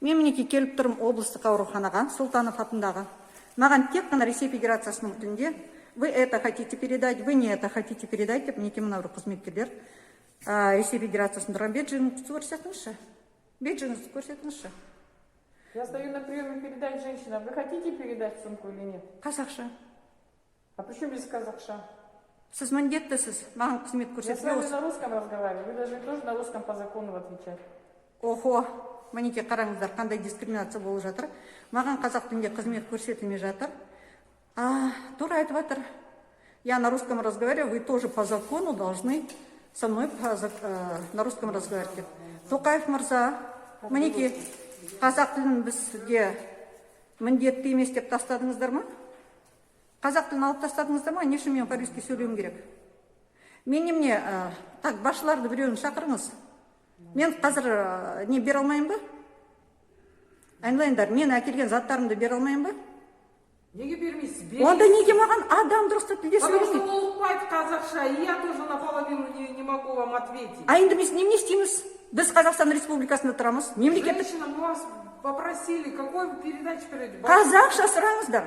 Мен мінекей келіп тұрмын облыстық ауруханаға, Сұлтанов атындағы. Маған тек қана Ресей Федерациясының тілінде вы это хотите передать, вы не это хотите передать деп мінекей мына бір қызметкерлер Ресей Федерациясының тұрған бейджіңізді көрсетіңізші. Бейджіңізді көрсетіңізші. Я стою на приеме передать женщинам. Вы хотите передать сумку или нет? Қазақша. А почему без казахша? Сіз міндеттісіз, маған қызмет Я с вами көрсетпей. на русском разговариваю. Вы должны тоже на русском по закону отвечать. Охо, мінекей қараңыздар, қандай дискриминация болып жатыр. Маған қазақ тілінде қызмет көрсетілмей жатыр. Тура айтып жатыр. Я на русском разговариваю, вы тоже по закону должны со мной на русском разговаривать. Тоқаев мырза, мінекей қазақ тілін бізге міндетті емес деп тастадыңыздар ма? Қазақ тілін алып тастадыңыздар ма? Не үшін мен по-русски сөйлеуім керек? Мне так басшыларды біреуін шақырыңыз. Мен қазір не бере алмайым ба? Айналайындар, мен әкелген заттарымды бере алмайым ба? Неге бермейсіз? Онда неге маған адам дұрысты тілде Потому что сөйлемейді? ол ұқпайды қазақша, и я тоже наполовину не могу вам ответить. Енді біз немене істейміз? Біз Қазақстан Республикасында тұрамыз. Мемлекеттік Женщина, мы вас попросили, какой передачу передать? қазақша сұраңыздар.